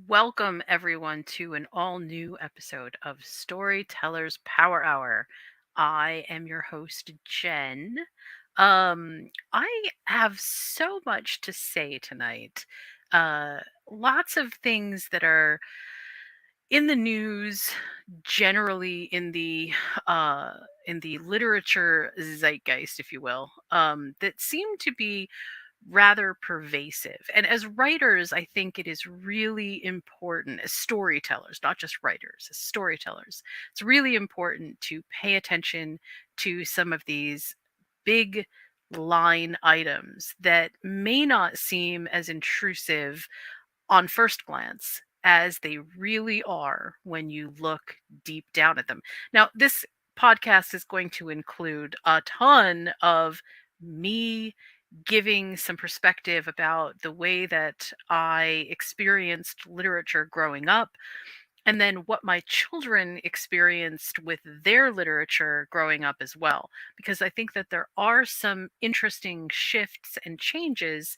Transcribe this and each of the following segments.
Welcome, everyone, to an all new episode of Storytellers Power Hour. I am your host, Jen. I have so much to say tonight. Uh, Lots of things that are in the news, generally uh, in the literature zeitgeist, if you will, that seem to be rather pervasive. And as writers, I think it is really important, as storytellers, not just writers, as storytellers, it's really important to pay attention to some of these big line items that may not seem as intrusive on first glance as they really are when you look deep down at them. Now, this podcast is going to include a ton of me giving some perspective about the way that I experienced literature growing up, and then what my children experienced with their literature growing up as well. Because I think that there are some interesting shifts and changes,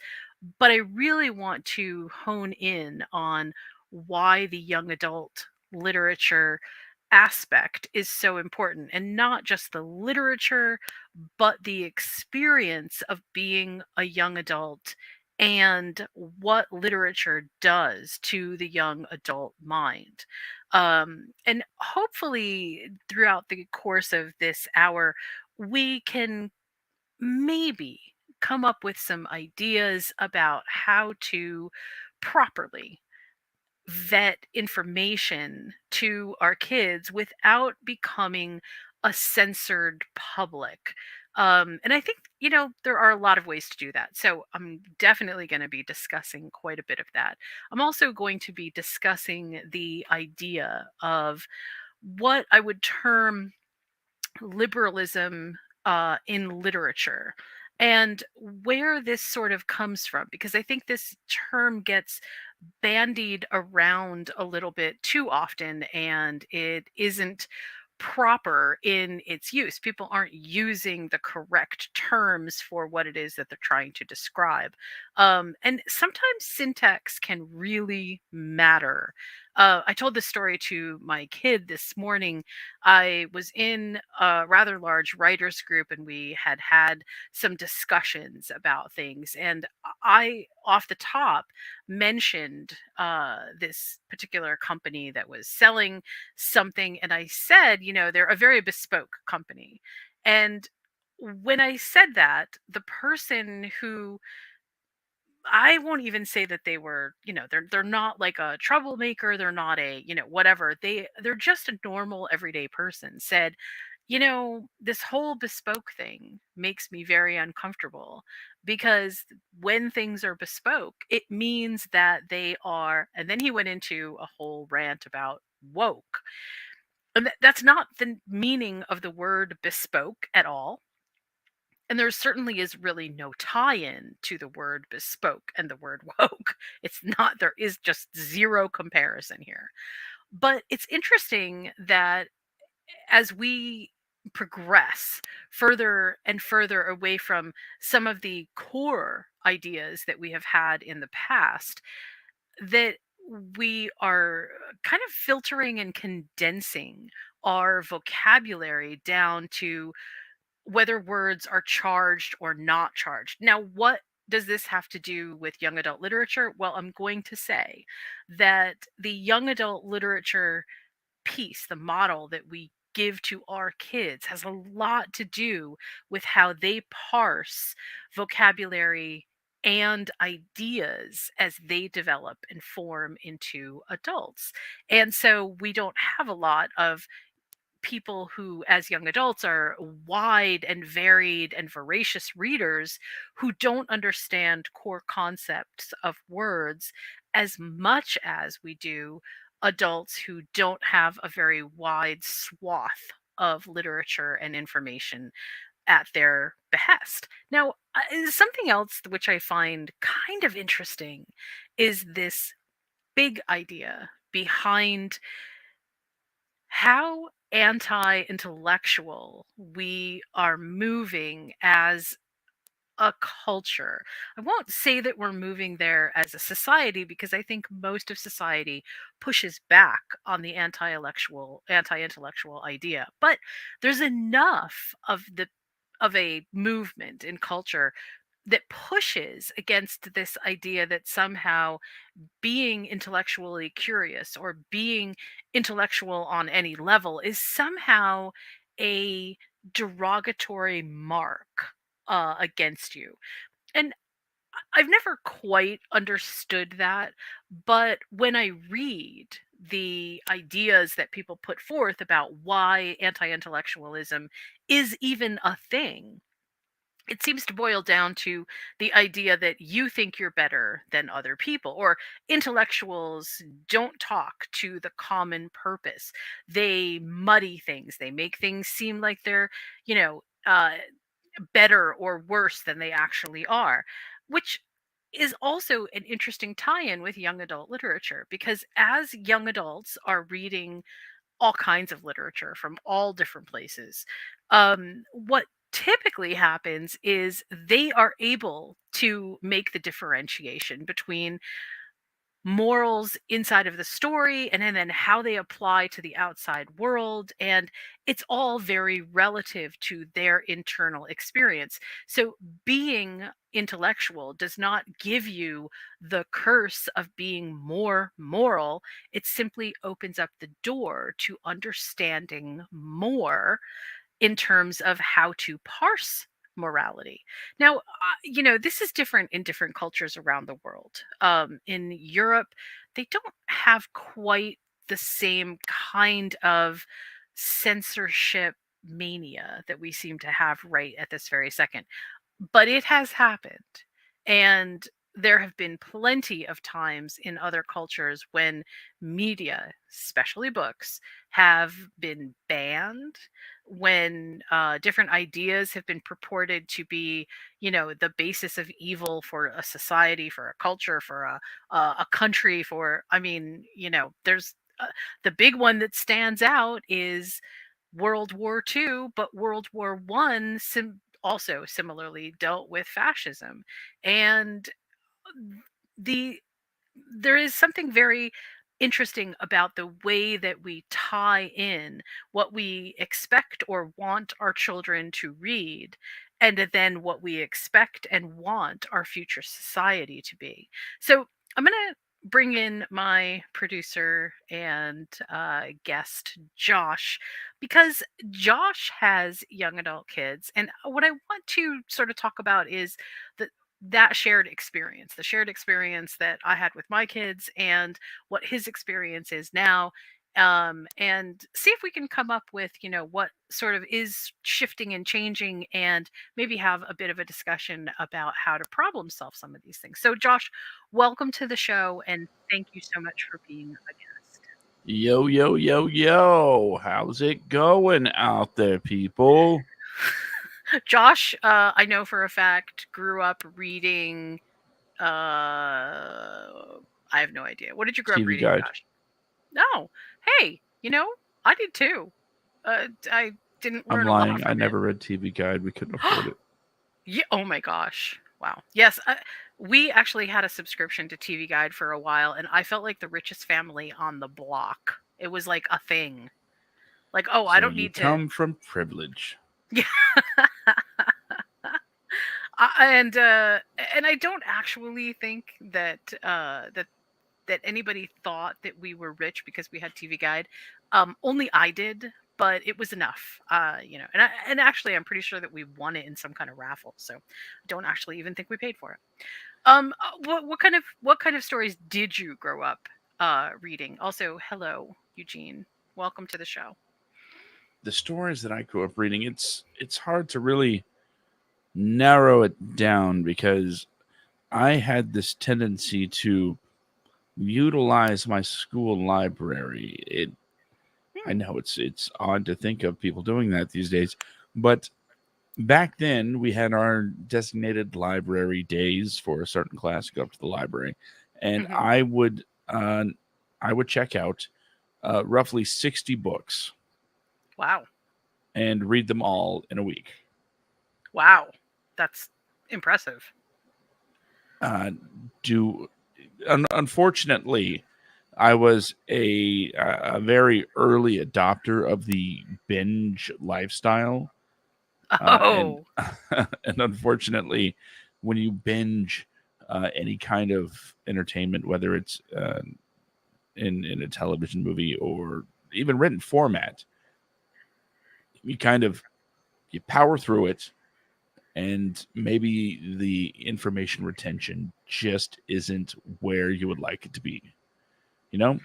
but I really want to hone in on why the young adult literature aspect is so important, and not just the literature but the experience of being a young adult and what literature does to the young adult mind. And hopefully, throughout the course of this hour, we can maybe come up with some ideas about how to properly vet information to our kids without becoming a censored public. And I think, there are a lot of ways to do that. So I'm definitely going to be discussing quite a bit of that. I'm also going to be discussing the idea of what I would term liberalism in literature, and where this sort of comes from, because I think this term gets bandied around a little bit too often, and it isn't proper in its use. People aren't using the correct terms for what it is that they're trying to describe. And sometimes syntax can really matter. I told this story to my kid this morning. I was in a rather large writers group, and we had had some discussions about things. And I, off the top, mentioned this particular company that was selling something. And I said, they're a very bespoke company. And when I said that, the person who, I won't even say that they were, they're not like a troublemaker, they're not a, whatever. They're just a normal everyday person, said, this whole bespoke thing makes me very uncomfortable, because when things are bespoke, it means that they are, and then he went into a whole rant about woke. And that's not the meaning of the word bespoke at all. And there certainly is really no tie-in to the word bespoke and the word woke. It's not, there is just zero comparison here. But it's interesting that as we progress further and further away from some of the core ideas that we have had in the past, that we are kind of filtering and condensing our vocabulary down to whether words are charged or not charged. Now, what does this have to do with young adult literature? Well, I'm going to say that the young adult literature piece, the model that we give to our kids, has a lot to do with how they parse vocabulary and ideas as they develop and form into adults. And so we don't have a lot of people who, as young adults, are wide and varied and voracious readers who don't understand core concepts of words as much as we do adults who don't have a very wide swath of literature and information at their behest. Now, something else which I find kind of interesting is this big idea behind how anti intellectual we are moving as a culture. I won't say that we're moving there as a society because I think most of society pushes back on the anti-intellectual idea. But there's enough of a movement in culture that pushes against this idea that somehow being intellectually curious or being intellectual on any level is somehow a derogatory mark against you. And I've never quite understood that, but when I read the ideas that people put forth about why anti intellectualism is even a thing, it seems to boil down to the idea that you think you're better than other people, or intellectuals don't talk to the common purpose. They muddy things, they make things seem like they're, you know, better or worse than they actually are, which is also an interesting tie in with young adult literature because as young adults are reading all kinds of literature from all different places. What typically happens is they are able to make the differentiation between morals inside of the story and then how they apply to the outside world, and it's all very relative to their internal experience. So being intellectual does not give you the curse of being more moral. It simply opens up the door to understanding more in terms of how to parse morality. Now, this is different in different cultures around the world. In Europe, they don't have quite the same kind of censorship mania that we seem to have right at this very second, but it has happened. And there have been plenty of times in other cultures when media, especially books, have been banned, when different ideas have been purported to be, the basis of evil for a society, for a culture, for a country, for, I mean, there's the big one that stands out is World War II, but World War I also similarly dealt with fascism. And the there is something very interesting about the way that we tie in what we expect or want our children to read and then what we expect and want our future society to be. So I'm going to bring in my producer and guest, Josh, because Josh has young adult kids. And what I want to sort of talk about is the that shared experience, the shared experience that I had with my kids and what his experience is now. And see if we can come up with, what sort of is shifting and changing, and maybe have a bit of a discussion about how to problem solve some of these things. So, Josh, welcome to the show, and thank you so much for being a guest. Yo, yo, yo, yo. How's it going out there, people? Josh, I know for a fact, grew up reading. I have no idea. What did you grow up TV reading, Guide. Josh? No. Hey, I did too. I didn't I'm learn a lot lying. I from it. never read TV Guide. We couldn't afford it. Yeah. Oh my gosh. Wow. Yes. We actually had a subscription to TV Guide for a while, and I felt like the richest family on the block. It was like a thing. Like, oh, I So don't you need to. come from privilege. Yeah. And I don't actually think that anybody thought that we were rich because we had TV Guide. Only I did, but it was enough. And actually, I'm pretty sure that we won it in some kind of raffle. So, don't actually even think we paid for it. What kind of stories did you grow up reading? Also, hello, Eugene. Welcome to the show. The stories that I grew up reading, it's hard to really narrow it down because I had this tendency to utilize my school library. I Hmm. know it's odd to think of people doing that these days, but back then we had our designated library days for a certain class to go up to the library, and Hmm. I would check out roughly 60 books Wow. and read them all in a week. Wow. That's Impressive. Uh, do Unfortunately, I was a very early adopter of the binge lifestyle, and Oh, and unfortunately, when you binge any kind of entertainment, whether it's in a television movie or even written format, you kind of you power through it, and maybe the information retention just isn't where you would like it to be. You know?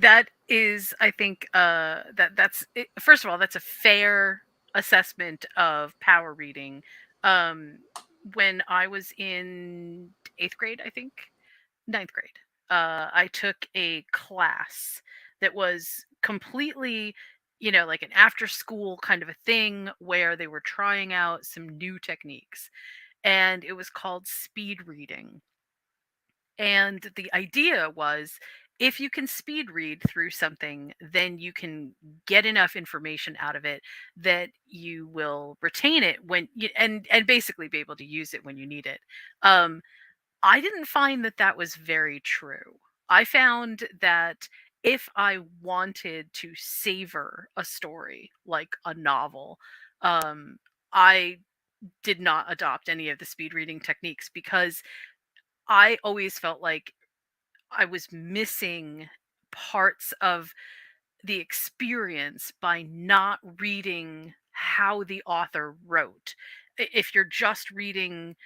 that is, I think, that's it. First of all, that's a fair assessment of power reading. Um, when I was in 8th grade, I think, 9th grade, I took a class that was completely, like an after school kind of a thing where they were trying out some new techniques, and it was called speed reading. And the idea was, if you can speed read through something, then you can get enough information out of it that you will retain it when you, and basically be able to use it when you need it. Um, I didn't find that that was very true. I found that if I wanted to savor a story like a novel, I did not adopt any of the speed reading techniques because I always felt like I was missing parts of the experience by not reading how the author wrote. If you're just reading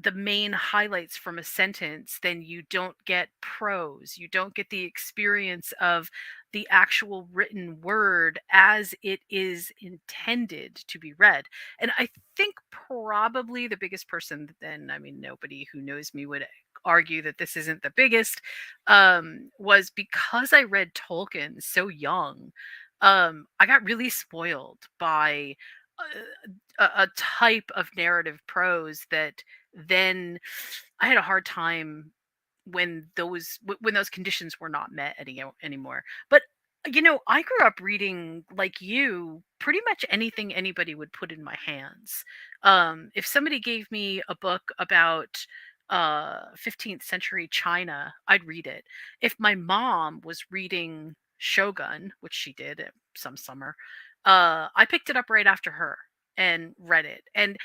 the main highlights from a sentence, then you don't get prose. You don't get the experience of the actual written word as it is intended to be read. And I think probably the biggest person, then, I mean, nobody who knows me would argue that this isn't the biggest, was because I read Tolkien so young. I got really spoiled by a type of narrative prose that then I had a hard time when those conditions were not met anymore. But I grew up reading, like you, pretty much anything anybody would put in my hands. If somebody gave me a book about 15th century China, I'd read it. If my mom was reading Shogun, which she did some summer, I picked it up right after her and read it. And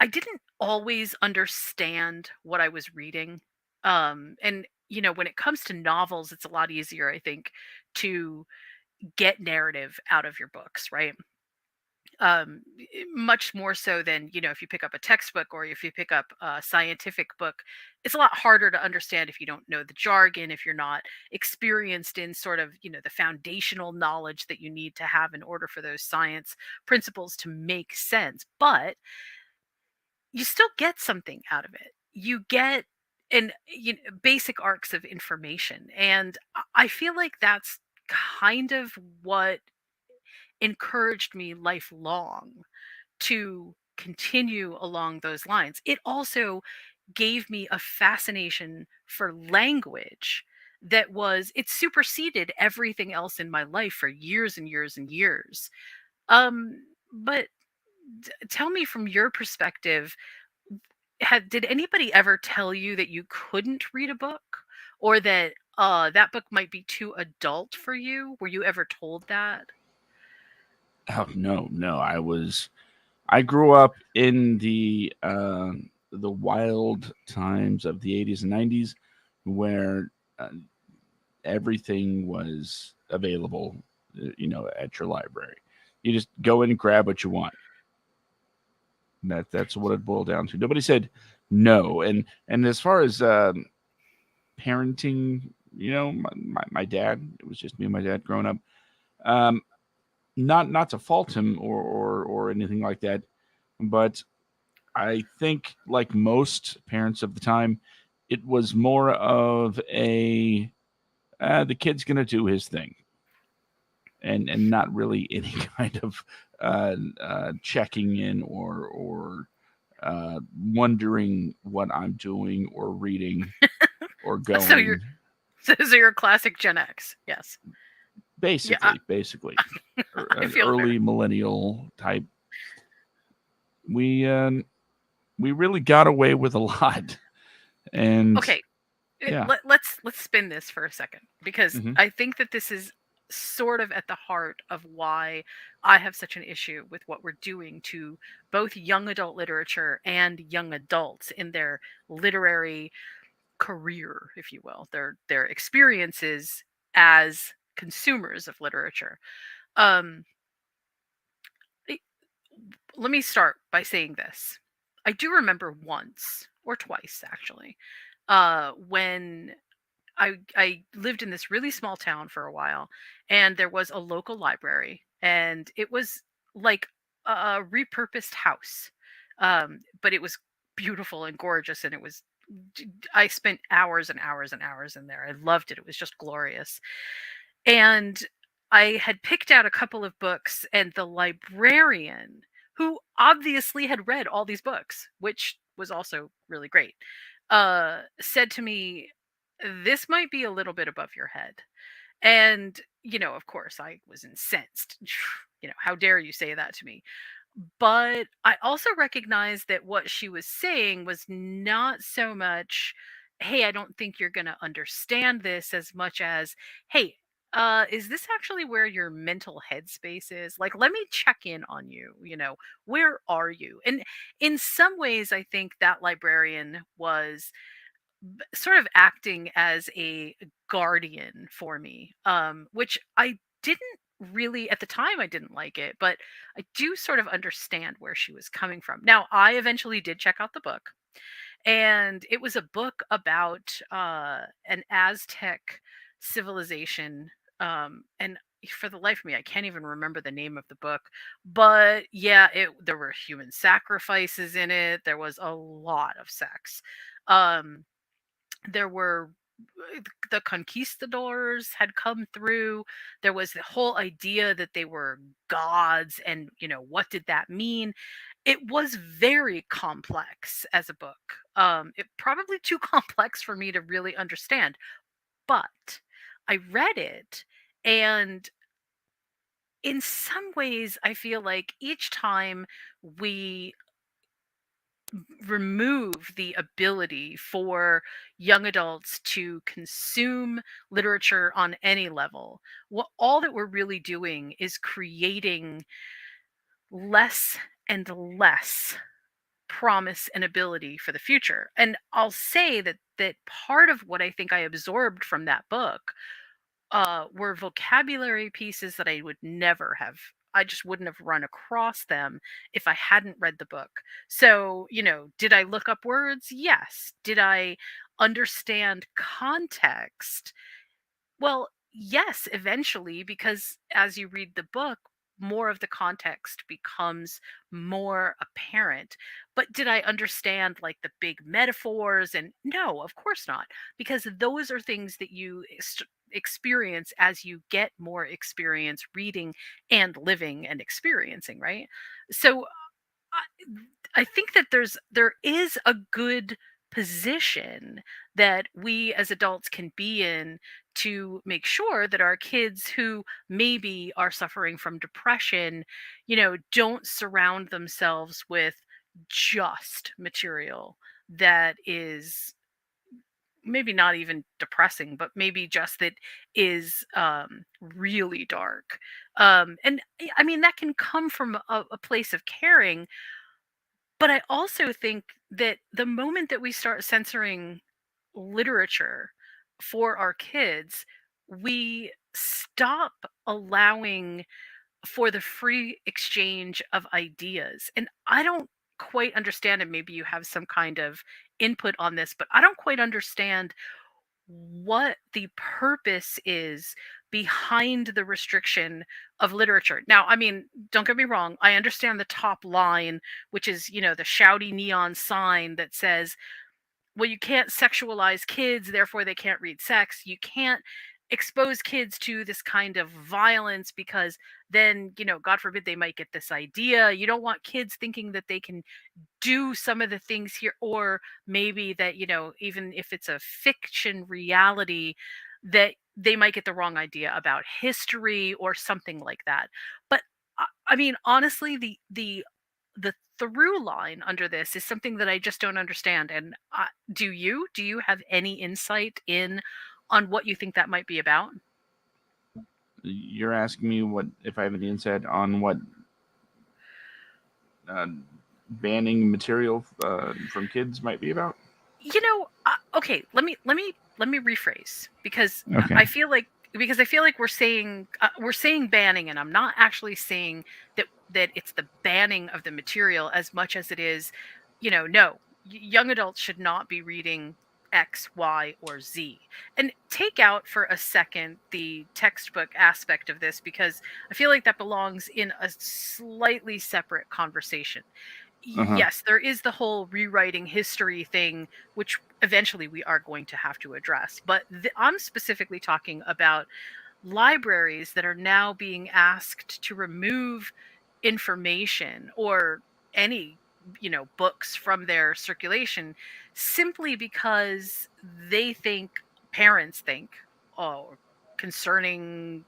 I didn't always understand what I was reading. And when it comes to novels, it's a lot easier, I think, to get narrative out of your books, right? Much more so than, if you pick up a textbook or if you pick up a scientific book. It's a lot harder to understand if you don't know the jargon, if you're not experienced in sort of, the foundational knowledge that you need to have in order for those science principles to make sense. But you still get something out of it. You get basic arcs of information, and I feel like that's kind of what encouraged me lifelong to continue along those lines. It also gave me a fascination for language that it superseded everything else in my life for years and years and years. But tell me, from your perspective, did anybody ever tell you that you couldn't read a book, or that that book might be too adult for you? Were you ever told that? Oh no, no. I grew up in the wild times of the 80s and 90s, where uh, everything was available, at your library. You just go in and grab what you want. That's what it boiled down to. Nobody said no. And as far as parenting, my dad, it was just me and my dad growing up. Um, not to fault him or anything like that, but I think, like most parents of the time, it was more of a the kid's gonna do his thing, and not really any kind of checking in or wondering what I'm doing or reading or So you're going. so you're classic Gen X. Yes. Yeah, Basically, I an feel her. early millennial type. We we really got away with a lot. And Okay, yeah. let's spin this for a second, because Hmm. I think that this is sort of at the heart of why I have such an issue with what we're doing to both young adult literature and young adults in their literary career, if you will, their experiences as consumers of literature. Um, I- Let me start by saying this. I do remember once or twice actually, when I lived in this really small town for a while, and there was a local library, and it was like a repurposed house, but it was beautiful and gorgeous, and it was. I spent hours and hours and hours in there. I loved it. It was just glorious. And I had picked out a couple of books, and the librarian, who obviously had read all these books, which was also really great, said to me, "This might be a little bit above your head." And, of course, I was incensed. How dare you say that to me? But I also recognized that what she was saying was not so much, "Hey, I don't think you're going to understand this," as much as, "Hey, is this actually where your mental headspace is? Like, let me check in on you. Where are you?" And in some ways, I think that librarian was sort of acting as a guardian for me, which I didn't really at the time. I didn't like it, but I do sort of understand where she was coming from. Now, I eventually did check out the book, and it was a book about an Aztec civilization. And for the life of me, I can't even remember the name of the book. But yeah, there were human sacrifices in it. There was a lot of sex. Um, there were the conquistadors had come through. There was the whole idea that they were gods, and what did that mean? It was very complex as a book. It probably too complex for me to really understand, but I read it, and in some ways I feel like each time we remove the ability for young adults to consume literature on any level, what all that we're really doing is creating less and less promise and ability for the future. And I'll say that part of what I think I absorbed from that book were vocabulary pieces that I would never have. I just wouldn't have run across them if I hadn't read the book. So, did I look up words? Yes. Did I understand context? Well, yes, eventually, because as you read the book, more of the context becomes more apparent. But did I understand like the big metaphors? And no, of course not, because those are things that you experience as you get more experience reading and living and experiencing, right? So I think that there is a good position that we as adults can be in to make sure that our kids who maybe are suffering from depression, don't surround themselves with just material that is maybe not even depressing, but maybe just that is really dark. And I mean, that can come from a place of caring, but I also think that the moment that we start censoring literature for our kids, we stop allowing for the free exchange of ideas. And I don't quite understand, and maybe you have some kind of input on this, but I don't quite understand what the purpose is behind the restriction of literature. Now, I mean, don't get me wrong, I understand the top line, which is, the shouty neon sign that says, well, you can't sexualize kids, therefore they can't read sex. You can't expose kids to this kind of violence because then, God forbid they might get this idea. You don't want kids thinking that they can do some of the things here, or maybe that, even if it's a fiction reality, that they might get the wrong idea about history or something like that. But I mean, honestly, the the through line under this is something that I just don't understand. And do you have any insight in on what you think that might be about? You're asking me what if I have any insight on what uh, banning material from kids might be about? Okay, let me rephrase, because Okay. I feel like we're saying banning, and I'm not actually saying that it's the banning of the material as much as it is, no, young adults should not be reading X, Y, or Z. And take out for a second the textbook aspect of this, because I feel like that belongs in a slightly separate conversation. Uh huh. Yes, there is the whole rewriting history thing, which eventually we are going to have to address. But I'm specifically talking about libraries that are now being asked to remove information or any books from their circulation, simply because parents think, oh, concerning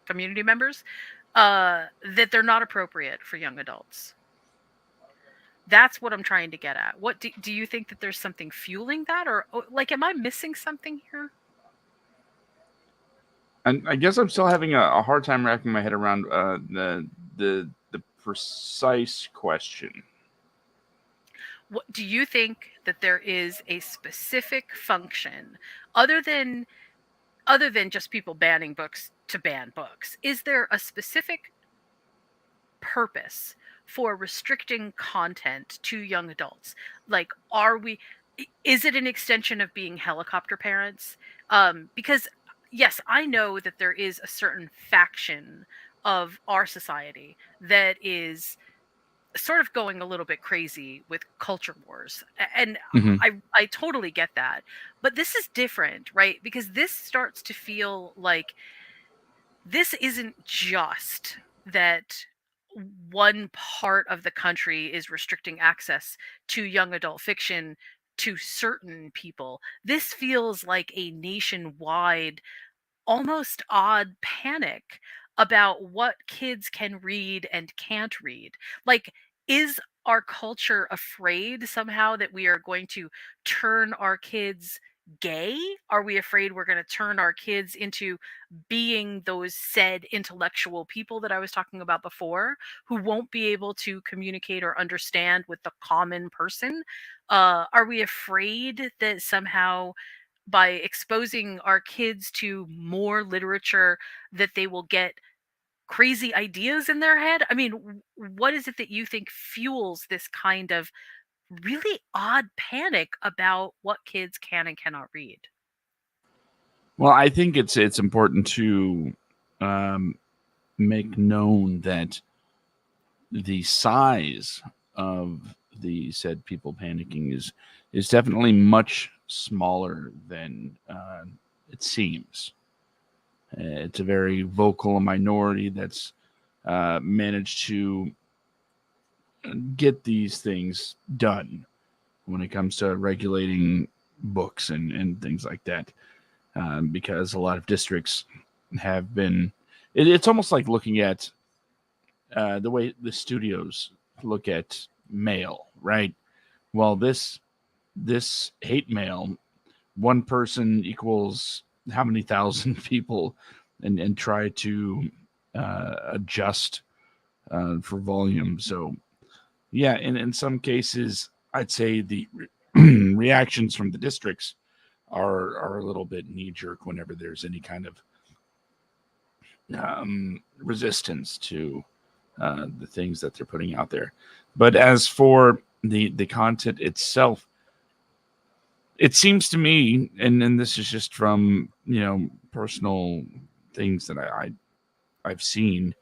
community members, that they're not appropriate for young adults. That's what I'm trying to get at. What do you think that there's something fueling that, or like, am I missing something here? And I guess I'm still having a hard time wrapping my head around the precise question. What do you think that there is a specific function, other than just people banning books to ban books? Is there a specific purpose for restricting content to young adults? Like, is it an extension of being helicopter parents? Because yes, I know that there is a certain faction of our society that is sort of going a little bit crazy with culture wars, and Hmm. I totally get that. But this is different, right? Because this starts to feel like this isn't just that one part of the country is restricting access to young adult fiction to certain people. This feels like a nationwide, almost odd panic about what kids can read and can't read. Like, is our culture afraid somehow that we are going to turn our kids gay? Are we afraid we're going to turn our kids into being those said intellectual people that I was talking about before, who won't be able to communicate or understand with the common person? Are we afraid that somehow, by exposing our kids to more literature, that they will get crazy ideas in their head? I mean, what is it that you think fuels this kind of really odd panic about what kids can and cannot read? Well, I think it's important to um, make known that the size of the said people panicking is definitely much smaller than it seems. It's a very vocal minority that's managed to get these things done when it comes to regulating books and things like that. Because a lot of districts have been, it's almost like looking at the way the studios look at mail, right? Well, this hate mail, one person equals how many thousand people, and try to adjust for volume. So yeah, in some cases, I'd say the reactions from the districts are a little bit knee jerk whenever there's any kind of resistance to the things that they're putting out there. But as for the content itself, it seems to me, and this is just from personal things that I've seen.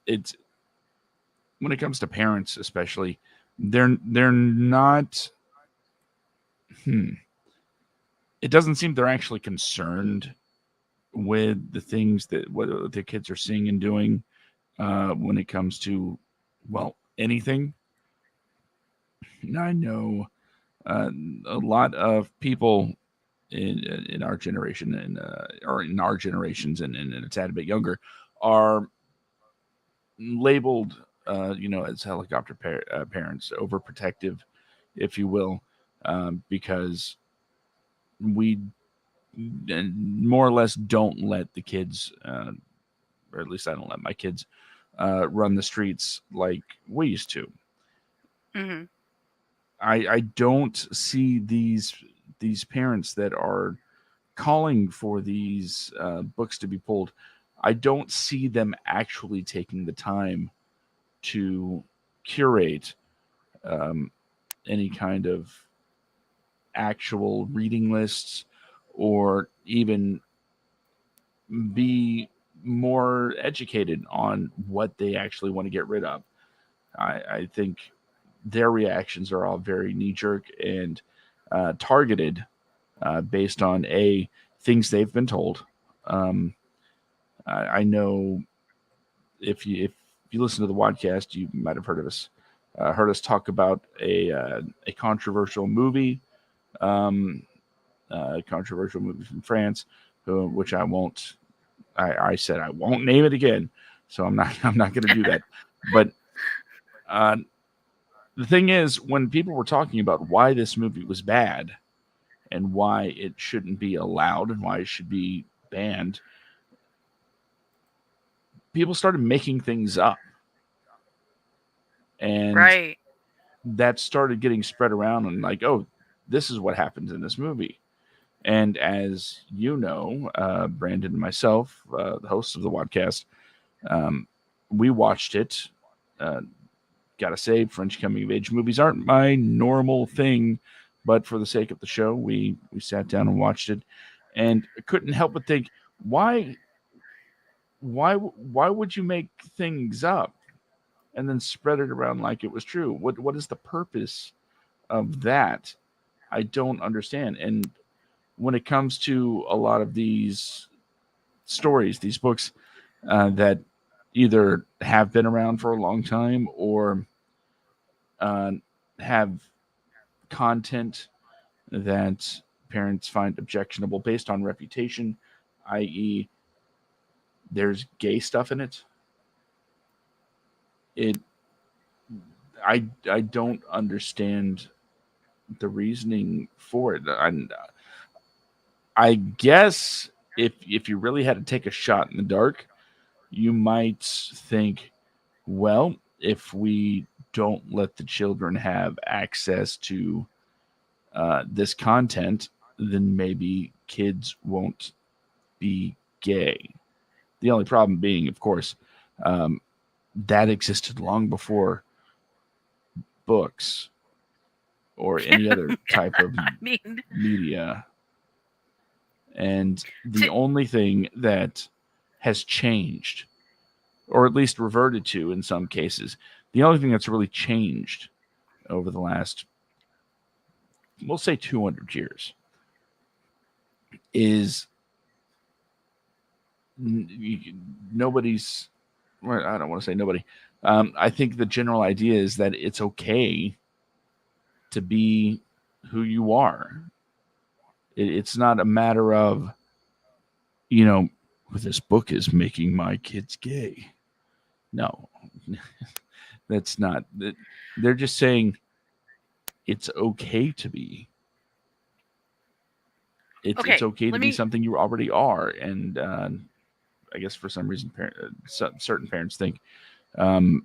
It's when it comes to parents, especially, they're not. Hmm, it doesn't seem they're actually concerned with the things that what their kids are seeing and doing when it comes to, well, anything. I know uh, a lot of people in our generation and or in our generations and a tad bit younger are labeled as helicopter parents, overprotective, if you will, because we more or less don't let the kids, or at least I don't let my kids run the streets like we used to. Hmm. I don't see these parents that are calling for these books to be pulled. I don't see them actually taking the time to curate um, any kind of actual reading lists, or even be more educated on what they actually want to get rid of. I think their reactions are all very knee jerk and targeted, based on things they've been told. Um, I know if you listen to the podcast, you might have heard us talk about a controversial movie, um, controversial movie from France, which I won't. I said I won't name it again, so I'm not I'm not going to do that. But uh, the thing is, when people were talking about why this movie was bad and why it shouldn't be allowed and why it should be banned, people started making things up, and Right. that started getting spread around, and like, oh, this is what happens in this movie. And as you know, Brandon and myself, the hosts of the podcast, um, we watched it. Uh, Gotta say, French coming of age movies aren't my normal thing, but for the sake of the show, we sat down and watched it, and couldn't help but think, why why would you make things up and then spread it around like it was true? What is the purpose of that? I don't understand. And when it comes to a lot of these stories, these books that either have been around for a long time or uh, have content that parents find objectionable based on reputation, i.e., there's gay stuff in it. It I don't understand the reasoning for it. I guess if you really had to take a shot in the dark, you might think, well, if we don't let the children have access to this content, then maybe kids won't be gay. The only problem being, of course, um, that existed long before books or any other type of I mean, media. And the to, only thing that has changed, or at least reverted to in some cases, the only thing that's really changed over the last, we'll say, 200 years is nobody's, well, I don't want to say nobody. I think the general idea is that it's okay to be who you are. It's not a matter of, you know, this book is making my kids gay. No, that's not. They're just saying it's okay to be. It's okay, okay to let be me something you already are, and I guess for some reason, certain parents think um,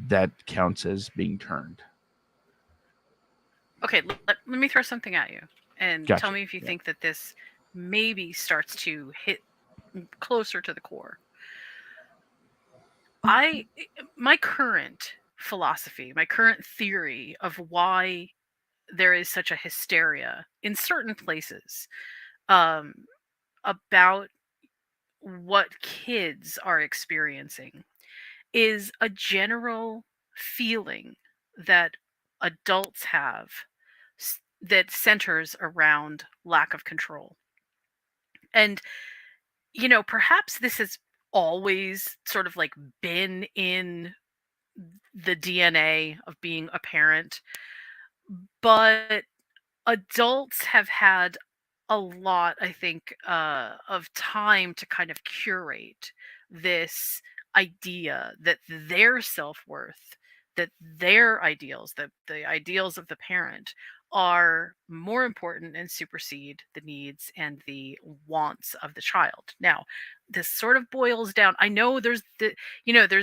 that counts as being turned. okay, let me throw something at you and tell Gotcha. me if you Yeah. think that this maybe starts to hit closer to the core. I my current philosophy, my current theory of why there is such a hysteria in certain places um, about what kids are experiencing is a general feeling that adults have that centers around lack of control. And, perhaps this has always sort of like been in the DNA of being a parent, but adults have had a lot, I think, of time to kind of curate this idea that their self-worth, that their ideals, the ideals of the parent are more important and supersede the needs and the wants of the child. Now, this sort of boils down. I know there is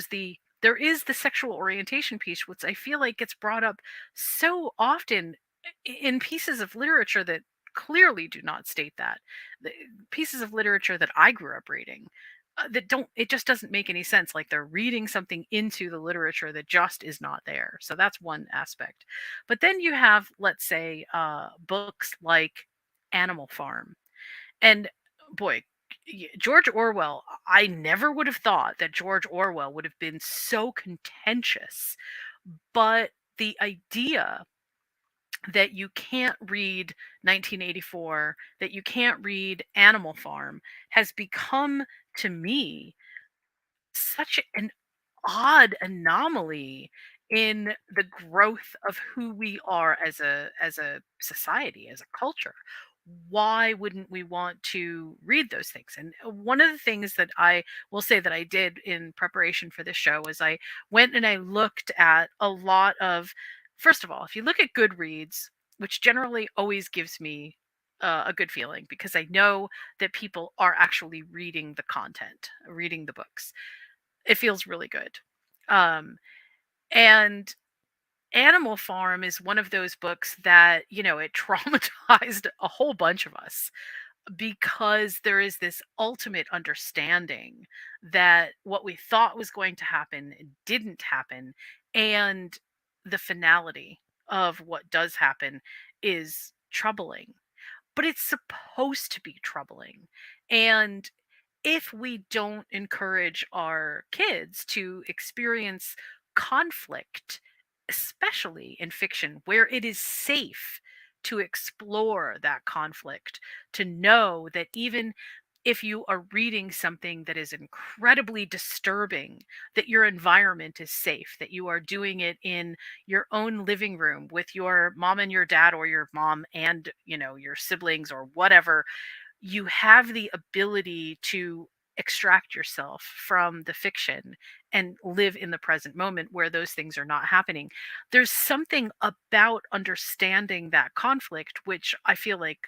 the sexual orientation piece, which I feel like gets brought up so often in pieces of literature that clearly do not state that. The pieces of literature that I grew up reading that don't it just doesn't make any sense, like they're reading something into the literature that just is not there. So that's one aspect. But then you have, let's say, books like Animal Farm. And boy, George Orwell, I never would have thought that George Orwell would have been so contentious. But the idea that you can't read 1984, that you can't read Animal Farm, has become, to me, such an odd anomaly in the growth of who we are as a society, as a culture. Why wouldn't we want to read those things? And one of the things that I will say that I did in preparation for this show is I went and I looked at a lot of, first of all, if you look at Goodreads, which generally always gives me a good feeling because I know that people are actually reading the content, reading the books. It feels really good. Um, and Animal Farm is one of those books that, it traumatized a whole bunch of us because there is this ultimate understanding that what we thought was going to happen didn't happen. And the finality of what does happen is troubling, but it's supposed to be troubling. And if we don't encourage our kids to experience conflict, especially in fiction, where it is safe to explore that conflict, to know that even if you are reading something that is incredibly disturbing, that your environment is safe, that you are doing it in your own living room with your mom and your dad, or your mom and, your siblings, or whatever, you have the ability to extract yourself from the fiction and live in the present moment where those things are not happening. There's something about understanding that conflict, which I feel like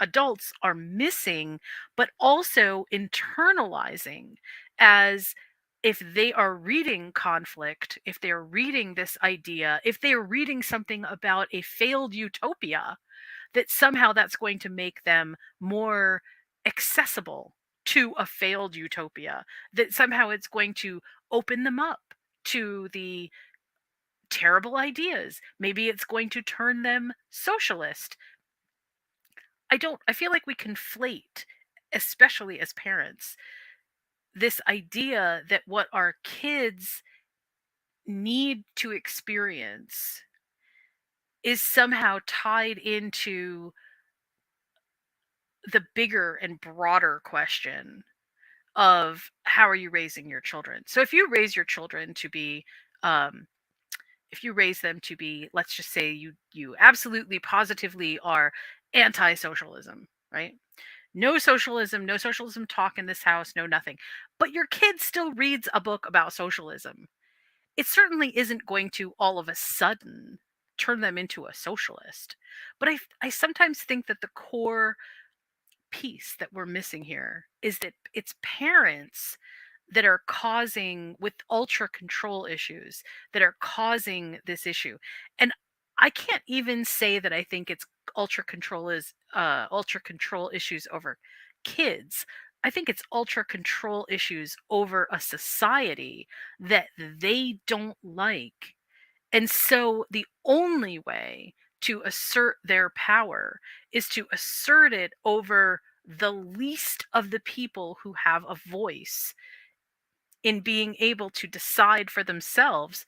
adults are missing, but also internalizing as if they are reading conflict, if they're reading this idea, if they're reading something about a failed utopia, that somehow that's going to make them more accessible to a failed utopia, that somehow it's going to open them up to the terrible ideas. Maybe it's going to turn them socialist. I feel like we conflate, especially as parents, this idea that what our kids need to experience is somehow tied into the bigger and broader question of how are you raising your children. So if you raise your children to be, um, if you raise them to be, let's just say you absolutely positively are anti-socialism, right? No socialism, no socialism talk in this house, no nothing. But your kid still reads a book about socialism. It certainly isn't going to all of a sudden turn them into a socialist. But I sometimes think that the core piece that we're missing here is that it's parents that are causing, with ultra control issues, that are causing this issue. And I can't even say that I think it's ultra control issues over kids. I think it's ultra control issues over a society that they don't like. And so the only way to assert their power is to assert it over the least of the people who have a voice in being able to decide for themselves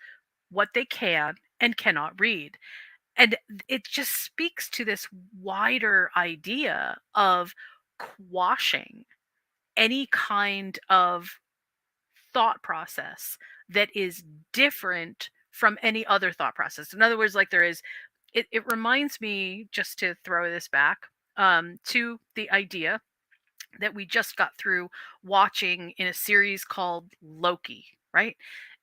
what they can and cannot read. And it just speaks to this wider idea of quashing any kind of thought process that is different from any other thought process. In other words, like there is, it reminds me, just to throw this back, to the idea that we just got through watching in a series called Loki. right?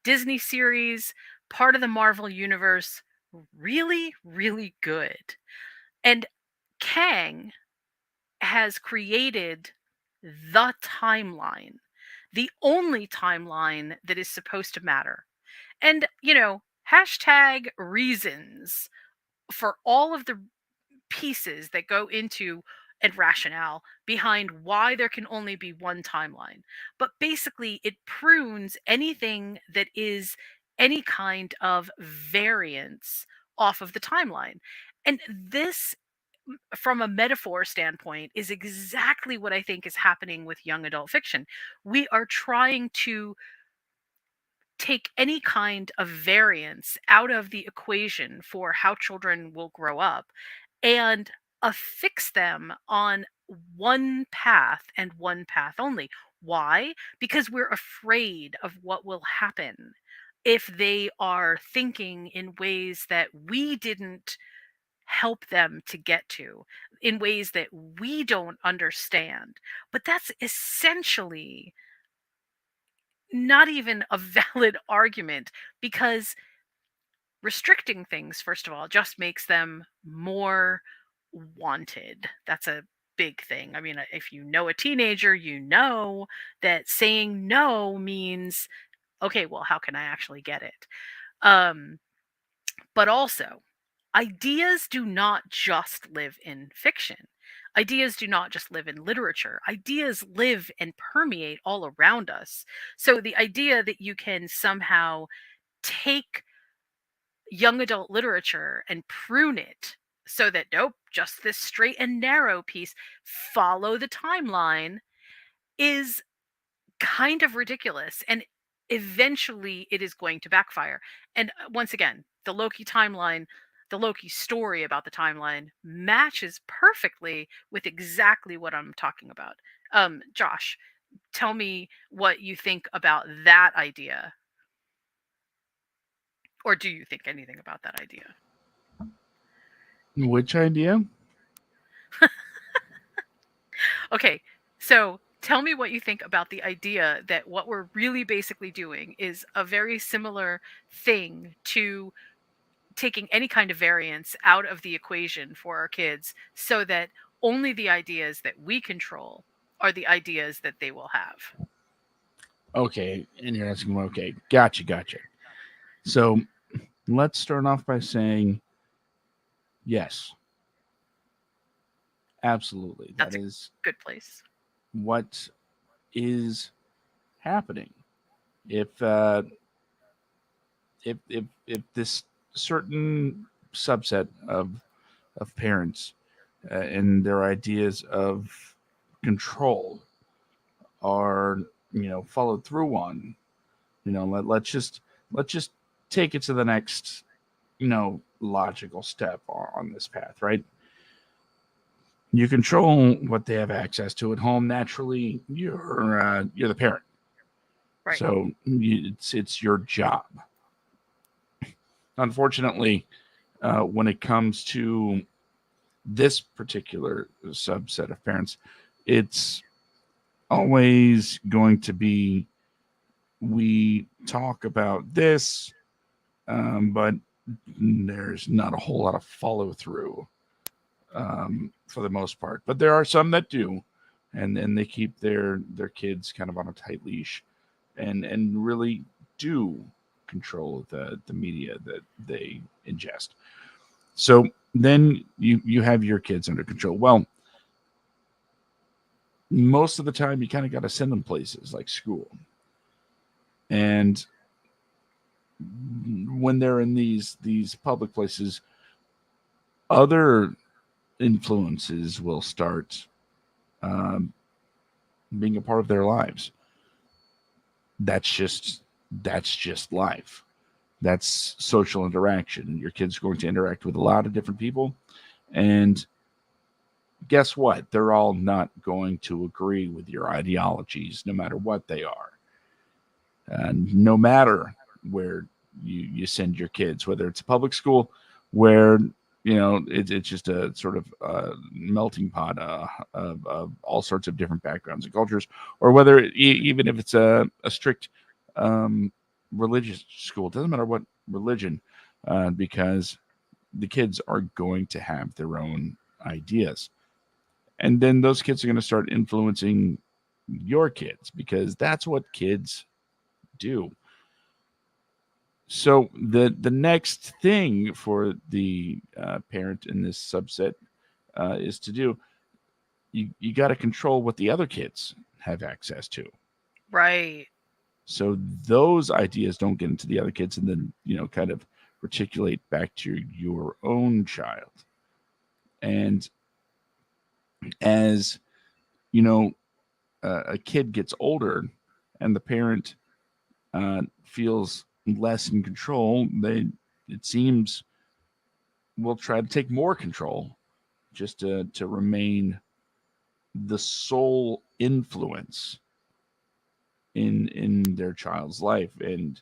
Disney series, part of the Marvel universe, really, really good. And Kang has created the timeline, the only timeline that is supposed to matter. And, hashtag reasons for all of the pieces that go into and rationale behind why there can only be one timeline. But basically, it prunes anything that is any kind of variance off of the timeline. And this, from a metaphor standpoint, is exactly what I think is happening with young adult fiction. We are trying to take any kind of variance out of the equation for how children will grow up and affix them on one path and one path only. Why? Because we're afraid of what will happen if they are thinking in ways that we didn't help them to get to, in ways that we don't understand. But that's essentially not even a valid argument, because restricting things, first of all, just makes them more wanted. That's a big thing. I mean, if you know a teenager, you know that saying no means, okay, well, how can I actually get it? Um, but also, ideas do not just live in fiction. Ideas do not just live in literature. Ideas live and permeate all around us. So the idea that you can somehow take young adult literature and prune it so that, nope, just this straight and narrow piece, follow the timeline, is kind of ridiculous. And eventually it is going to backfire. And once again, the Loki story about the timeline matches perfectly with exactly what I'm talking about. Josh, tell me what you think about that idea. Or do you think anything about that idea? Which idea? Okay, so tell me what you think about the idea that what we're really basically doing is a very similar thing to taking any kind of variance out of the equation for our kids so that only the ideas that we control are the ideas that they will have. Okay, and you're asking, okay, gotcha. So let's start off by saying yes, absolutely. That That's a is good place. what is happening. If this certain subset of parents and their ideas of control are followed through on, let's just take it to the next logical step on this path, right? You control what they have access to at home. Naturally, you're the parent, Right. so it's your job. Unfortunately, when it comes to this particular subset of parents, it's always going to be, we talk about this, but there's not a whole lot of follow through for the most part. But there are some that do, and they keep their kids kind of on a tight leash, and really do control the media that they ingest. So then you have your kids under control. Well, most of the time you kind of got to send them places like school, and when they're in these public places, other influences will start um, being a part of their lives. That's just life. That's social interaction. Your kid's going to interact with a lot of different people, and guess what? They're all not going to agree with your ideologies, no matter what they are, and no matter where you send your kids, whether it's a public school where it's just a sort of melting pot of all sorts of different backgrounds and cultures, or whether even if it's a strict religious school, it doesn't matter what religion, because the kids are going to have their own ideas. And then those kids are going to start influencing your kids because that's what kids do. So the next thing for the parent in this subset is to do, you got to control what the other kids have access to. Right. So those ideas don't get into the other kids, and then kind of reticulate back to your own child. And as you know, a kid gets older, and the parent feels less in control, it seems will try to take more control just to remain the sole influence in their child's life. And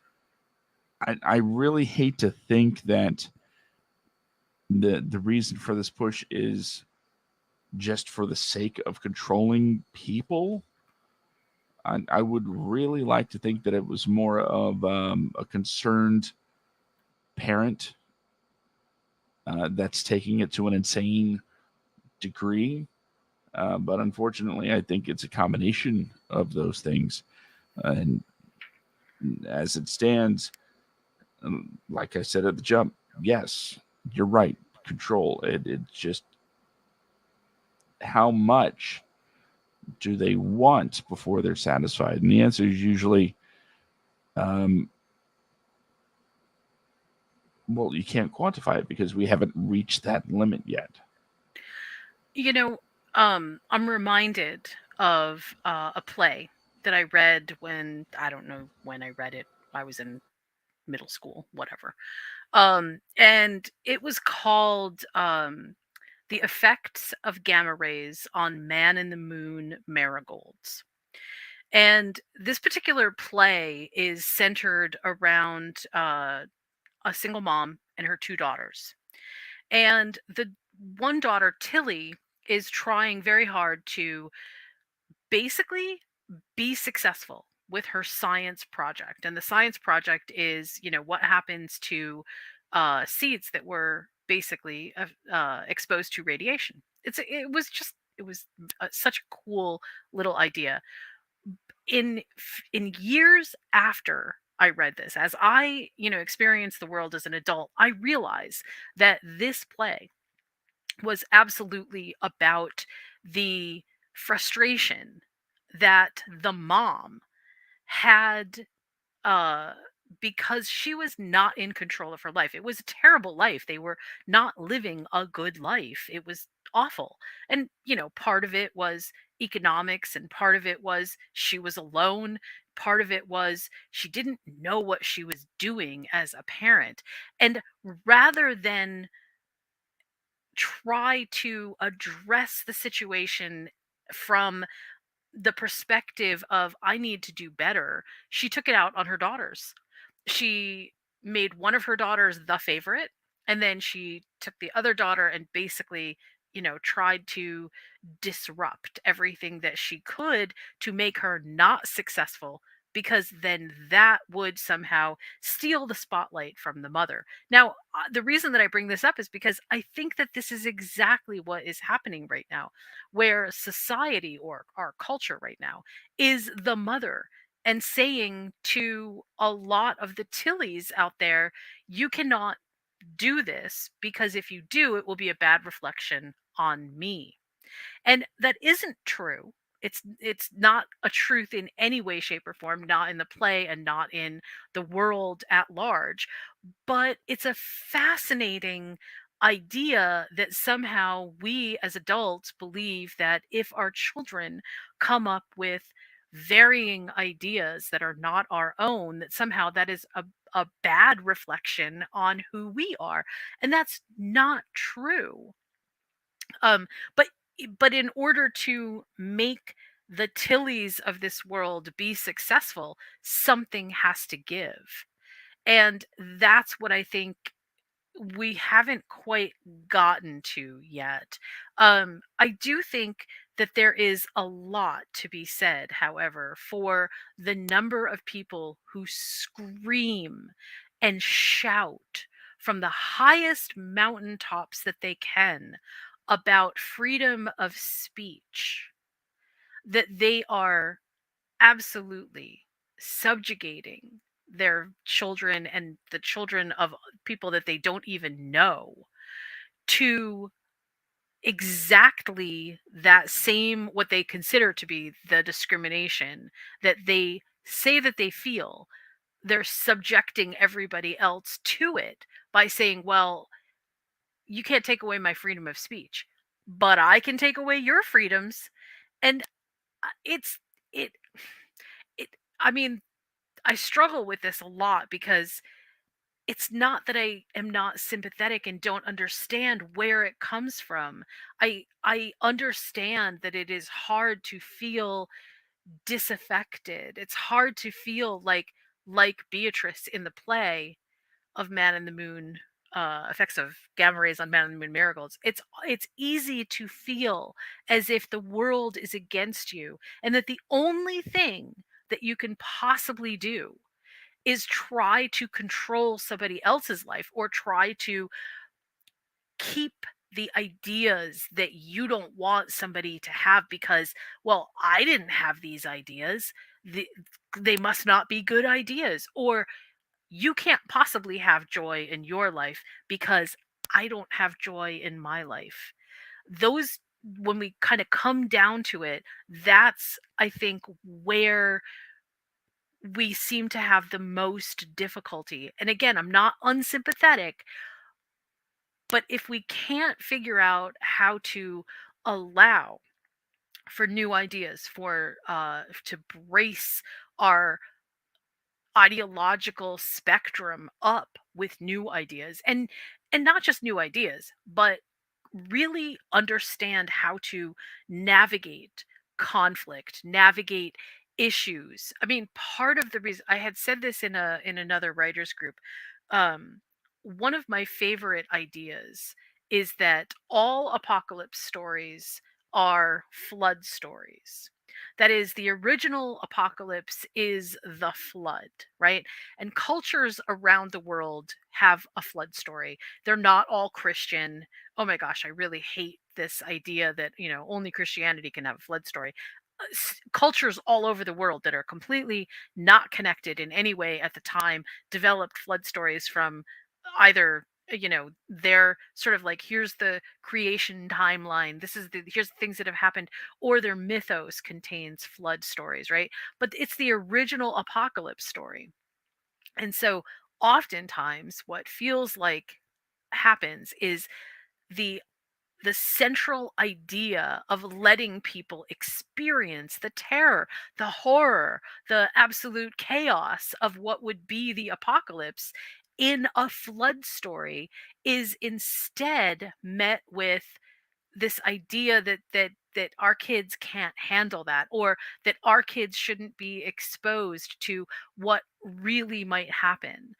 I really hate to think that the reason for this push is just for the sake of controlling people. I would really like to think that it was more of a concerned parent that's taking it to an insane degree. But unfortunately, I think it's a combination of those things. And as it stands, like I said at the jump, yes, you're right. Control. It's just how much do they want before they're satisfied? And the answer is usually, um, well, you can't quantify it because we haven't reached that limit yet. You know, I'm reminded of a play that I read when, I don't know when I read it. I was in middle school, whatever. And it was called The Effects of Gamma Rays on Man in the Moon Marigolds. And this particular play is centered around a single mom and her two daughters. And the one daughter, Tilly, is trying very hard to basically be successful with her science project. And the science project is, what happens to seeds that were basically exposed to radiation. It was such a cool little idea. In years after I read this, as I experienced the world as an adult, I realize that this play was absolutely about the frustration that the mom had, uh because she was not in control of her life. It was a terrible life. They were not living a good life. It was awful. And part of it was economics, and part of it was she was alone. Part of it was she didn't know what she was doing as a parent. And rather than try to address the situation from the perspective of I need to do better, she took it out on her daughters. She made one of her daughters the favorite, and then she took the other daughter and basically, tried to disrupt everything that she could to make her not successful, because then that would somehow steal the spotlight from the mother. Now, the reason that I bring this up is because I think that this is exactly what is happening right now, where society, or our culture right now, is the mother, and saying to a lot of the Tillies out there, you cannot do this, because if you do, it will be a bad reflection on me. And that isn't true. It's not a truth in any way, shape, or form, not in the play and not in the world at large. But it's a fascinating idea that somehow we as adults believe that if our children come up with varying ideas that are not our own, that somehow that is a bad reflection on who we are. And that's not true. Um, but but in order to make the Tillies of this world be successful, something has to give. And that's what I think we haven't quite gotten to yet. I do think that there is a lot to be said, however, for the number of people who scream and shout from the highest mountaintops that they can about freedom of speech, that they are absolutely subjugating their children and the children of people that they don't even know to exactly that same, what they consider to be the discrimination that they say that they feel. They're subjecting everybody else to it by saying, well, you can't take away my freedom of speech, but I can take away your freedoms. And it's it it I mean, I struggle with this a lot because it's not that I am not sympathetic and don't understand where it comes from. I understand that it is hard to feel disaffected. It's hard to feel like Beatrice in the play of Man in the Moon, effects of gamma rays on Man in the Moon marigolds. It's easy to feel as if the world is against you and that the only thing that you can possibly do is try to control somebody else's life or try to keep the ideas that you don't want somebody to have because, well, I didn't have these ideas. The, they must not be good ideas. Or you can't possibly have joy in your life because I don't have joy in my life. Those, when we kind of come down to it, that's, I think, where we seem to have the most difficulty. And again, I'm not unsympathetic, but if we can't figure out how to allow for new ideas, for to brace our ideological spectrum up with new ideas, and not just new ideas, but really understand how to navigate conflict, navigate issues. I mean, part of the reason I had said this in another writers group, um, one of my favorite ideas is that all apocalypse stories are flood stories. That is, the original apocalypse is the flood, right? And cultures around the world have a flood story. They're not all Christian. Oh my gosh, I really hate this idea that, only Christianity can have a flood story. Cultures all over the world that are completely not connected in any way at the time developed flood stories from either, they're sort of like, here's the creation timeline, here's the things that have happened, or their mythos contains flood stories, right? But it's the original apocalypse story. And so oftentimes what feels like happens is the the central idea of letting people experience the terror, the horror, the absolute chaos of what would be the apocalypse in a flood story is instead met with this idea that our kids can't handle that, or that our kids shouldn't be exposed to what really might happen,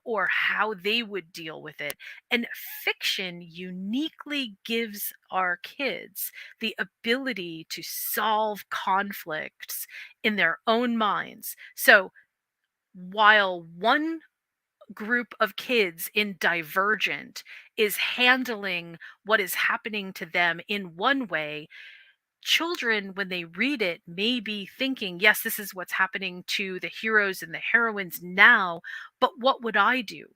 or how they would deal with it. And fiction uniquely gives our kids the ability to solve conflicts in their own minds. So while one group of kids in Divergent is handling what is happening to them in one way, children, when they read it, may be thinking, yes, this is what's happening to the heroes and the heroines now, but what would I do?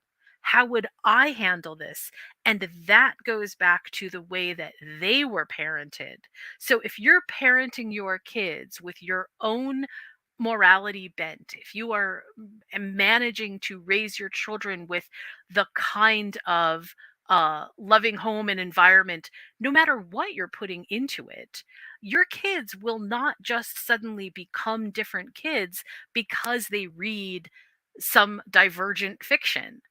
How would I handle this? And that goes back to the way that they were parented. So if you're parenting your kids with your own morality bent, if you are managing to raise your children with the kind of loving home and environment, no matter what you're putting into it, your kids will not just suddenly become different kids because they read some divergent fiction.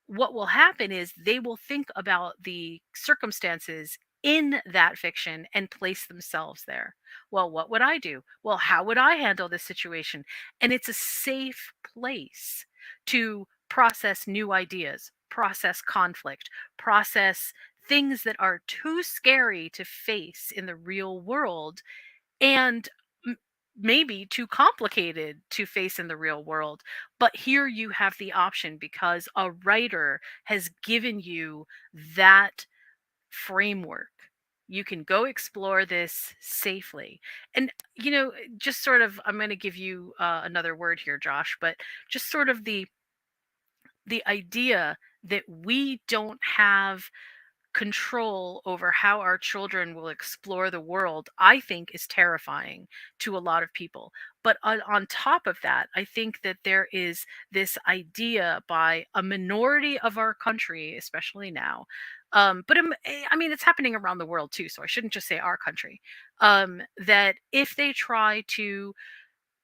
What will happen is they will think about the circumstances in that fiction and place themselves there. Well, what would I do? Well, how would I handle this situation? And it's a safe place to process new ideas, process conflict, process things that are too scary to face in the real world, and maybe too complicated to face in the real world. But here you have the option because a writer has given you that framework. You can go explore this safely. And, just sort of, I'm going to give you another word here, Josh, but just sort of the idea that we don't have control over how our children will explore the world, I think is terrifying to a lot of people. But on top of that, I think that there is this idea by a minority of our country, especially now. I mean, it's happening around the world too, so I shouldn't just say our country. That if they try to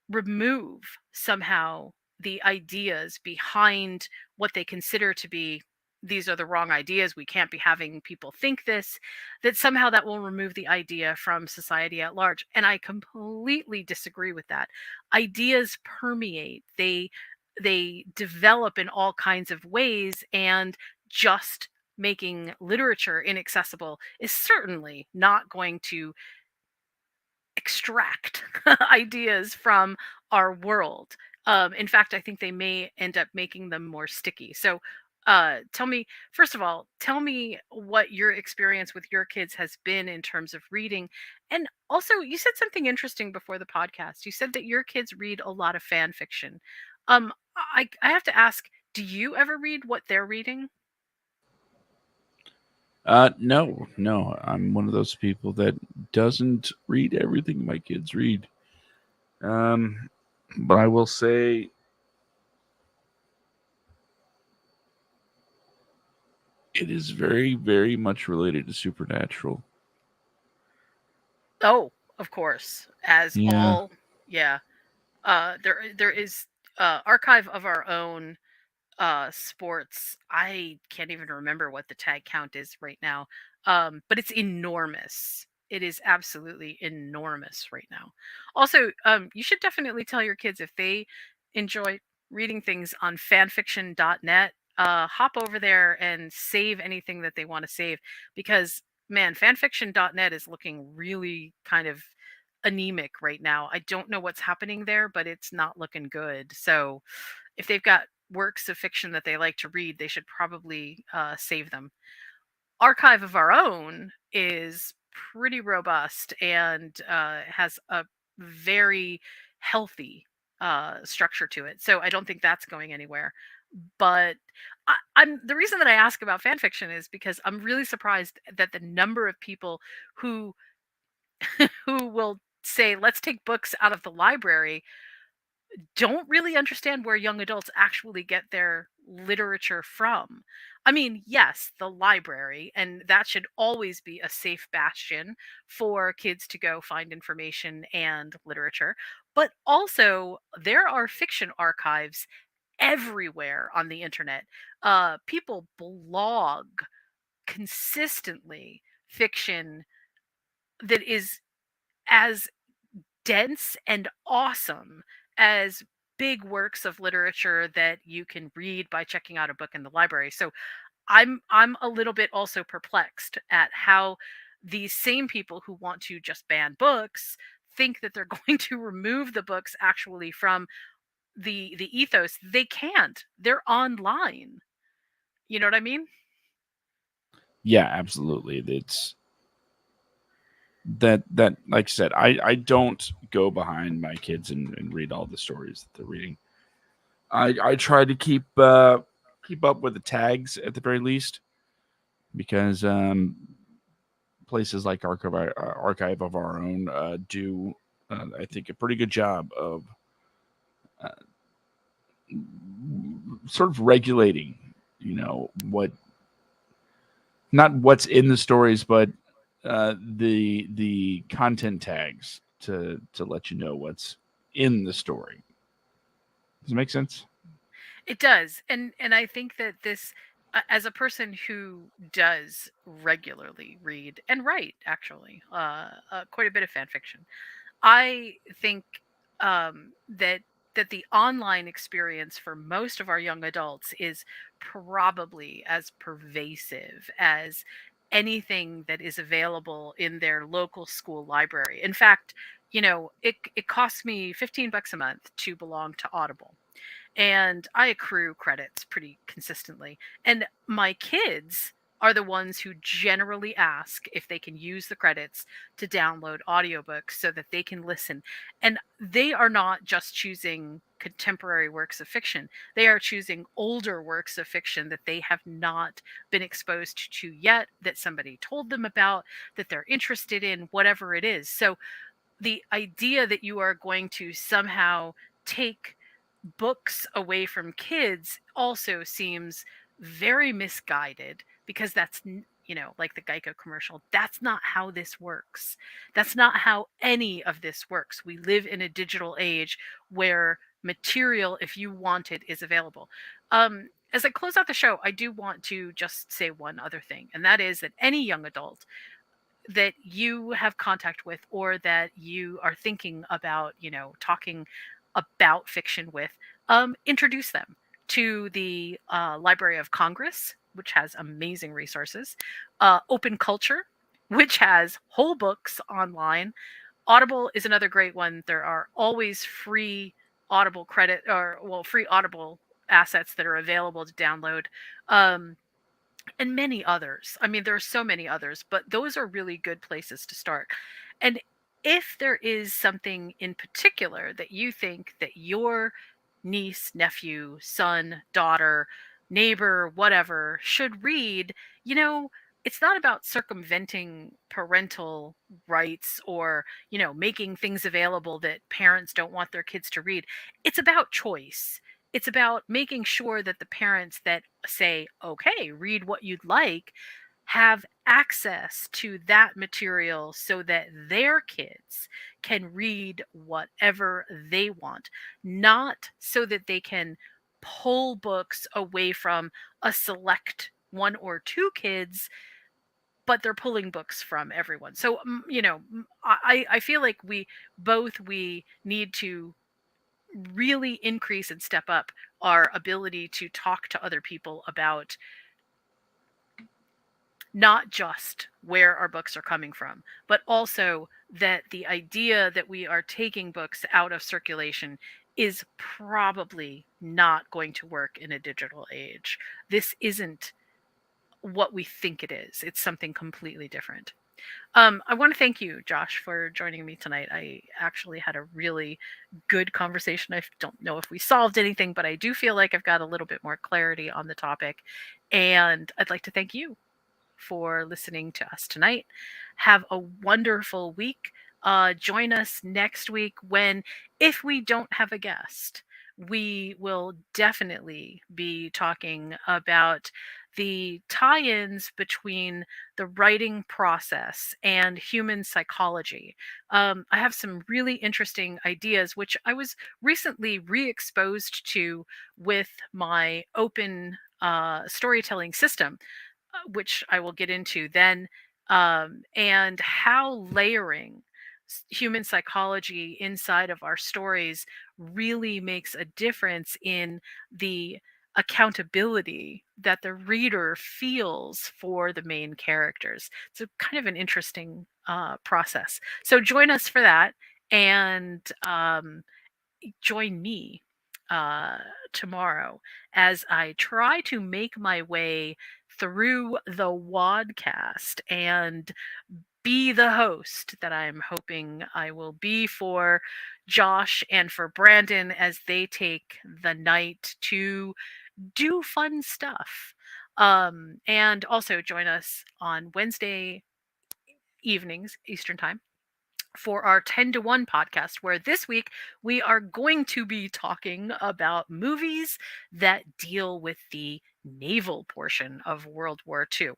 remove somehow the ideas behind what they consider to be, these are the wrong ideas, we can't be having people think this, that somehow that will remove the idea from society at large. And I completely disagree with that. Ideas permeate, they develop in all kinds of ways, and just making literature inaccessible is certainly not going to extract ideas from our world. In fact, I think they may end up making them more sticky. So, tell me, first of all, tell me what your experience with your kids has been in terms of reading. And also, you said something interesting before the podcast. You said that your kids read a lot of fan fiction. I have to ask, do you ever read what they're reading? No, no. I'm one of those people that doesn't read everything my kids read. Um, but I will say it is very, very much related to Supernatural. Oh, of course, as Yeah. all, yeah. There is archive of our own sports. I can't even remember what the tag count is right now. But it's enormous. It is absolutely enormous right now. Also, you should definitely tell your kids if they enjoy reading things on fanfiction.net, hop over there and save anything that they want to save, because man, fanfiction.net is looking really kind of anemic right now. I don't know what's happening there, but it's not looking good. So if they've got works of fiction that they like to read, they should probably save them. Archive of Our Own is pretty robust and has a very healthy structure to it. So I don't think that's going anywhere. But I'm the reason that I ask about fan fiction is because I'm really surprised that the number of people who who will say, let's take books out of the library, don't really understand where young adults actually get their literature from. I mean, yes, the library, and that should always be a safe bastion for kids to go find information and literature. But also, there are fiction archives everywhere on the internet. People blog consistently fiction that is as dense and awesome as big works of literature that you can read by checking out a book in the library. So I'm a little bit also perplexed at how these same people who want to just ban books think that they're going to remove the books actually from the ethos. They can't. They're online. You know what I mean? Yeah, absolutely. It's that like I said, I don't go behind my kids and read all the stories that they're reading. I try to keep up with the tags at the very least because places like Archive of Our Own do I think a pretty good job of uh, sort of regulating, what not what's in the stories, but the content tags to let you know what's in the story. Does it make sense? It does. And I think that this, as a person who does regularly read and write actually quite a bit of fan fiction, I think that the online experience for most of our young adults is probably as pervasive as anything that is available in their local school library. In fact, it costs me 15 bucks a month to belong to Audible, and I accrue credits pretty consistently. And my kids are the ones who generally ask if they can use the credits to download audiobooks so that they can listen. And they are not just choosing contemporary works of fiction, they are choosing older works of fiction that they have not been exposed to yet, that somebody told them about, that they're interested in, whatever it is. So the idea that you are going to somehow take books away from kids also seems very misguided, because like the Geico commercial, that's not how this works. That's not how any of this works. We live in a digital age where material, if you want it, is available. As I close out the show, I do want to just say one other thing, and that is that any young adult that you have contact with, or that you are thinking about, talking about fiction with, introduce them to the Library of Congress, which has amazing resources, Open Culture, which has whole books online. Audible is another great one. There are always free Audible credit, or free Audible assets that are available to download. And many others. I mean, there are so many others, but those are really good places to start. And if there is something in particular that you think that your niece, nephew, son, daughter, neighbor, whatever should read, it's not about circumventing parental rights, or, making things available that parents don't want their kids to read. It's about choice. It's about making sure that the parents that say, okay, read what you'd like, have access to that material so that their kids can read whatever they want, not so that they can pull books away from a select one or two kids, but they're pulling books from everyone. So, I feel like we need to really increase and step up our ability to talk to other people about not just where our books are coming from, but also that the idea that we are taking books out of circulation is probably not going to work in a digital age. This isn't what we think it is. It's something completely different. I want to thank you, Josh, for joining me tonight. I actually had a really good conversation. I don't know if we solved anything, but I do feel like I've got a little bit more clarity on the topic. And I'd like to thank you for listening to us tonight. Have a wonderful week. Join us next week when, if we don't have a guest, we will definitely be talking about the tie ins between the writing process and human psychology. I have some really interesting ideas, which I was recently re exposed to with my open storytelling system, which I will get into then, and how layering human psychology inside of our stories really makes a difference in the accountability that the reader feels for the main characters. It's a kind of an interesting process. So join us for that, and join me uh, tomorrow as I try to make my way through the Wadcast and be the host that I'm hoping I will be for Josh and for Brandon as they take the night to do fun stuff. And also join us on Wednesday evenings, Eastern Time, for our 10 to 1 podcast, where this week we are going to be talking about movies that deal with the naval portion of World War II.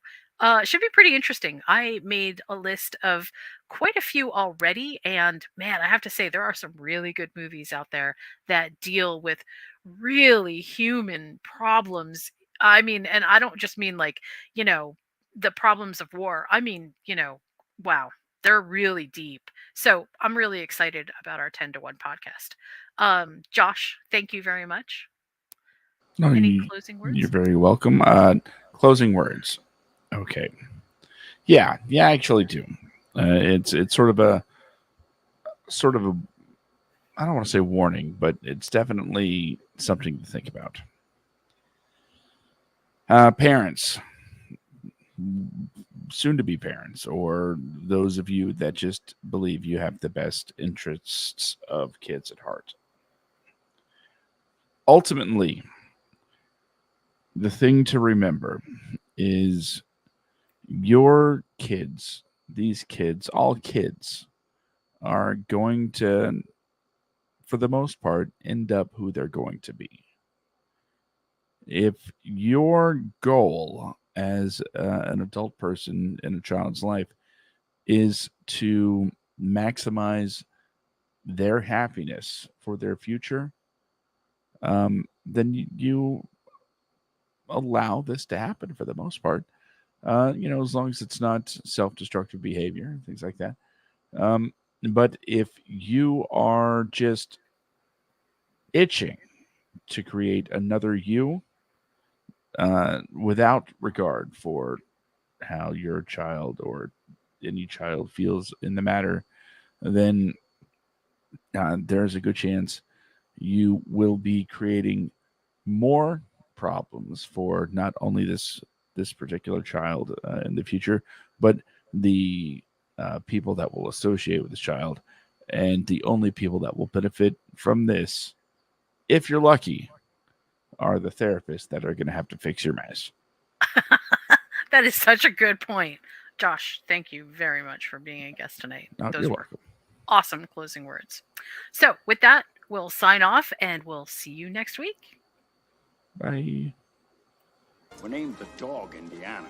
Should be pretty interesting. I made a list of quite a few already, and man, I have to say, there are some really good movies out there that deal with really human problems. I mean, and I don't just mean like, you know, the problems of war. I mean, wow, they're really deep. So I'm really excited about our 10 to 1 podcast. Josh, thank you very much. No, Any closing you're words? very welcome. Closing words. Okay. Yeah, I actually do. It's sort of a I don't want to say warning, but it's definitely something to think about. Parents, soon to be parents, or those of you that just believe you have the best interests of kids at heart. Ultimately, the thing to remember is your kids, these kids, all kids, are going to, for the most part, end up who they're going to be. If your goal as an adult person in a child's life is to maximize their happiness for their future, then you allow this to happen for the most part. As long as it's not self-destructive behavior, things like that. Um, but if you are just itching to create another you, without regard for how your child or any child feels in the matter, then there's a good chance you will be creating more problems for not only this particular child in the future, but the people that will associate with this child, and the only people that will benefit from this, if you're lucky, are the therapists that are going to have to fix your mess. That is such a good point. Josh, thank you very much for being a guest tonight. Oh, you're Those were welcome. awesome closing words. So, with that, we'll sign off and we'll see you next week. Bye. We named the dog Indiana.